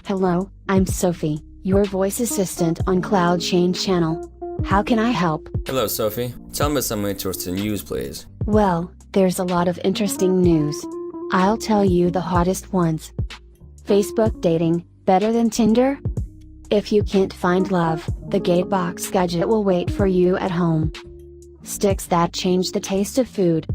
Hello, I'm Sophie, your voice assistant on CloudChain channel. How can I help? Hello, Sophie. Tell me some interesting news, please. Well, there's a lot of interesting news. I'll tell you the hottest ones. Facebook dating, better than Tinder? If you can't find love, the Gatebox gadget will wait for you at home. Sticks that change the taste of food.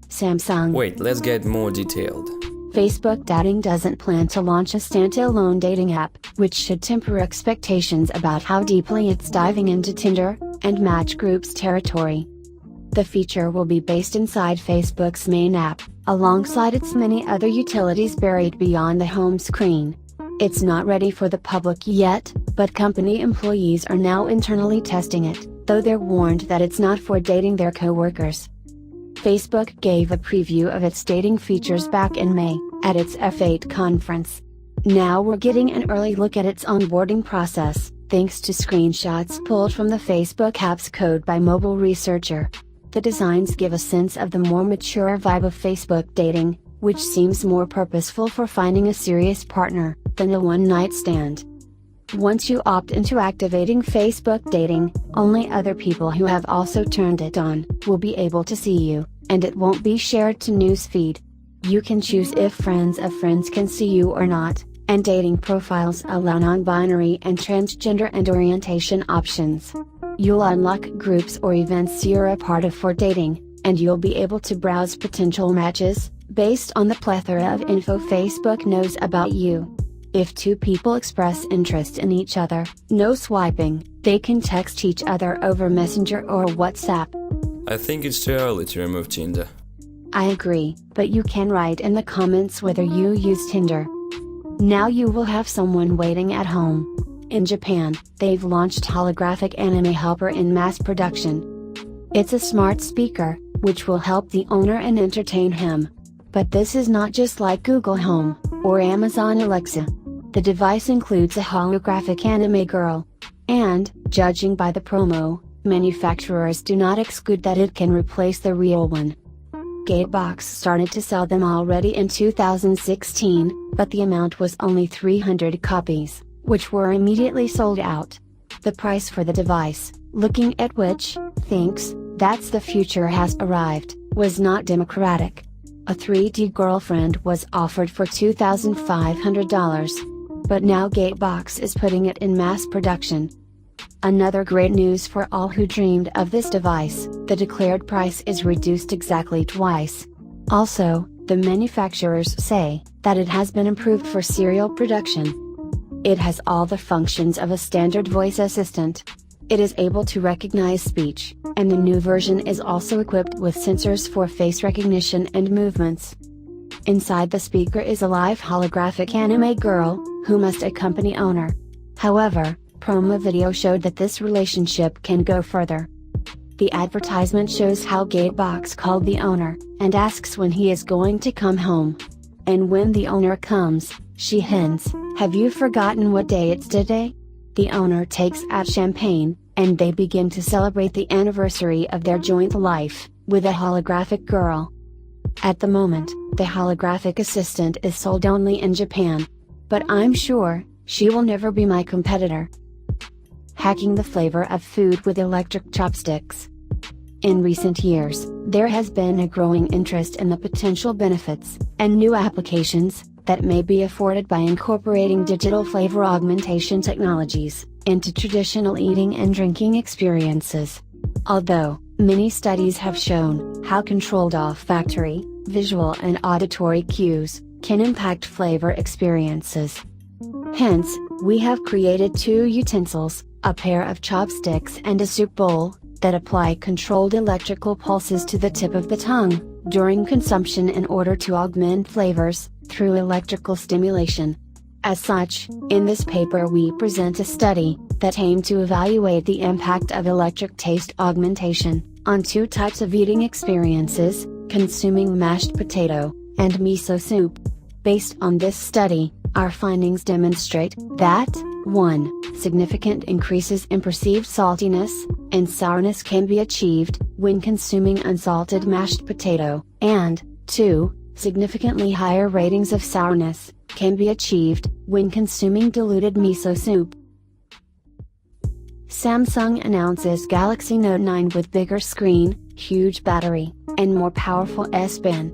Samsung. Wait, let's get more detailed. Facebook Dating doesn't plan to launch a standalone dating app, which should temper expectations about how deeply it's diving into Tinder and Match Group's territory. The feature will be based inside Facebook's main app, alongside its many other utilities buried beyond the home screen. It's not ready for the public yet, but company employees are now internally testing it, though they're warned that it's not for dating their coworkers. Facebook gave a preview of its dating features back in May, at its F8 conference. Now we're getting an early look at its onboarding process, thanks to screenshots pulled from the Facebook app's code by mobile researcher. The designs give a sense of the more mature vibe of Facebook dating, which seems more purposeful for finding a serious partner, than a one-night stand. Once you opt into activating Facebook dating, only other people who have also turned it on, will be able to see you, and it won't be shared to newsfeed. You can choose if friends of friends can see you or not, and dating profiles allow non-binary and transgender and orientation options. You'll unlock groups or events you're a part of for dating, and you'll be able to browse potential matches, based on the plethora of info Facebook knows about you. If two people express interest in each other, no swiping, they can text each other over Messenger or WhatsApp. I think it's too early to remove Tinder. I agree, but you can write in the comments whether you use Tinder. Now you will have someone waiting at home. In Japan, they've launched holographic anime helper in mass production. It's a smart speaker, which will help the owner and entertain him. But this is not just like Google Home, or Amazon Alexa. The device includes a holographic anime girl. And, judging by the promo, manufacturers do not exclude that it can replace the real one. Gatebox started to sell them already in 2016, but the amount was only 300 copies, which were immediately sold out. The price for the device, looking at which, thinks, that's the future has arrived, was not democratic. A 3D girlfriend was offered for $2,500. But now Gatebox is putting it in mass production. Another great news for all who dreamed of this device, the declared price is reduced exactly twice. Also, the manufacturers say that it has been improved for serial production. It has all the functions of a standard voice assistant. It is able to recognize speech, and the new version is also equipped with sensors for face recognition and movements. Inside the speaker is a live holographic anime girl, who must accompany owner. However, promo video showed that this relationship can go further. The advertisement shows how Gatebox called the owner, and asks when he is going to come home. And when the owner comes, she hints, "Have you forgotten what day it's today?" The owner takes out champagne, and they begin to celebrate the anniversary of their joint life, with a holographic girl. At the moment, the holographic assistant is sold only in Japan. But I'm sure, she will never be my competitor. Hacking the flavor of food with electric chopsticks. In recent years, there has been a growing interest in the potential benefits, and new applications, that may be afforded by incorporating digital flavor augmentation technologies, into traditional eating and drinking experiences. Although, many studies have shown how controlled olfactory, visual and auditory cues can impact flavor experiences. Hence, we have created two utensils, a pair of chopsticks and a soup bowl, that apply controlled electrical pulses to the tip of the tongue, during consumption in order to augment flavors, through electrical stimulation. As such, in this paper we present a study, that aimed to evaluate the impact of electric taste augmentation, on two types of eating experiences, consuming mashed potato, and miso soup. Based on this study, our findings demonstrate that 1. Significant increases in perceived saltiness and sourness can be achieved when consuming unsalted mashed potato, and 2. Significantly higher ratings of sourness can be achieved when consuming diluted miso soup. Samsung announces Galaxy Note 9 with bigger screen, huge battery, and more powerful S-Pen.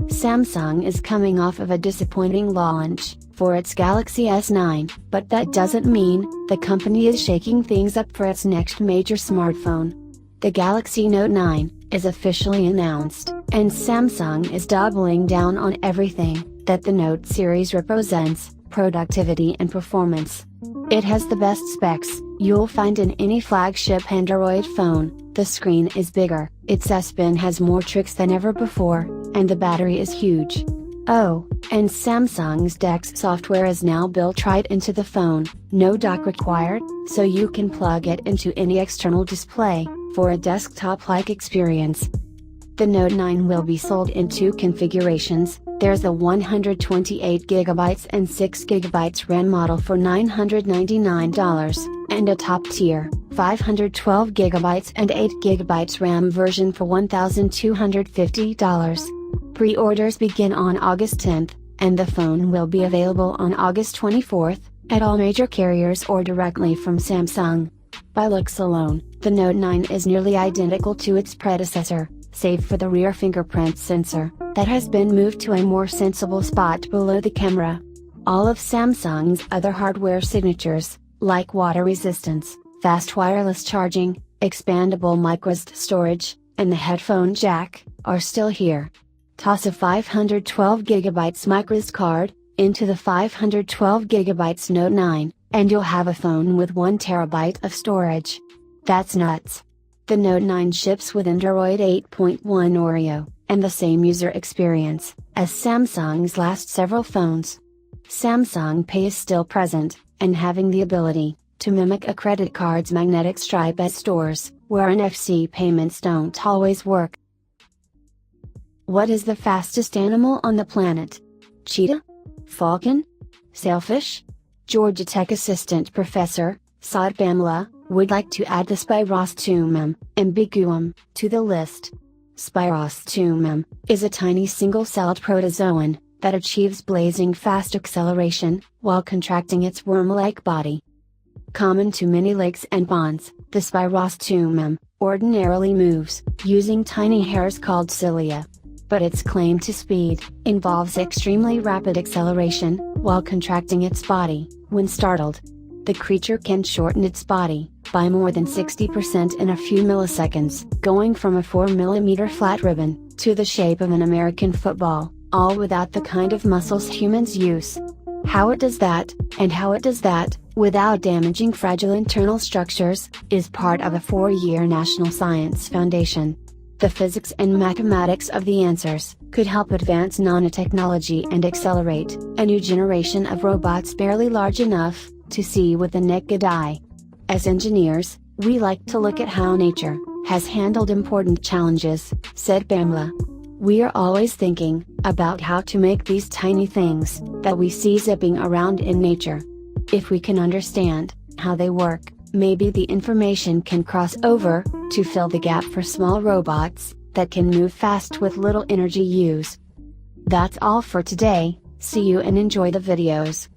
Samsung is coming off of a disappointing launch for its Galaxy S9, but that doesn't mean the company is shaking things up for its next major smartphone. The Galaxy Note 9 is officially announced, and Samsung is doubling down on everything that the Note series represents: productivity and performance. It has the best specs you'll find in any flagship Android phone. The screen is bigger, its S-Pen has more tricks than ever before, and the battery is huge. Oh, and Samsung's DeX software is now built right into the phone, no dock required, so you can plug it into any external display for a desktop-like experience. The Note 9 will be sold in two configurations. There's a 128GB and 6GB RAM model for $999, and a top-tier, 512GB and 8GB RAM version for $1,250. Pre-orders begin on August 10th, and the phone will be available on August 24th, at all major carriers or directly from Samsung. By looks alone, the Note 9 is nearly identical to its predecessor, save for the rear fingerprint sensor, that has been moved to a more sensible spot below the camera. All of Samsung's other hardware signatures, like water resistance, fast wireless charging, expandable microSD storage, and the headphone jack, are still here. Toss a 512GB microSD card into the 512GB Note 9, and you'll have a phone with 1TB of storage. That's nuts. The Note 9 ships with Android 8.1 Oreo, and the same user experience as Samsung's last several phones. Samsung Pay is still present, and having the ability to mimic a credit card's magnetic stripe at stores, where NFC payments don't always work. What is the fastest animal on the planet? Cheetah? Falcon? Sailfish? Georgia Tech assistant professor, Saad Bamla, would like to add the Spirostumum ambiguum to the list. Spirostumum is a tiny single-celled protozoan that achieves blazing fast acceleration while contracting its worm-like body. Common to many lakes and ponds, the Spirostumum ordinarily moves using tiny hairs called cilia. But its claim to speed involves extremely rapid acceleration while contracting its body when startled. The creature can shorten its body by more than 60% in a few milliseconds, going from a 4mm flat ribbon to the shape of an American football, all without the kind of muscles humans use. How it does that, and how it does that, without damaging fragile internal structures, is part of a 4-year National Science Foundation. The physics and mathematics of the answers could help advance nanotechnology and accelerate a new generation of robots barely large enough to see with the naked eye. As engineers, we like to look at how nature has handled important challenges, said Bamla. We are always thinking about how to make these tiny things that we see zipping around in nature. If we can understand how they work, maybe the information can cross over to fill the gap for small robots that can move fast with little energy use. That's all for today. See you and enjoy the videos.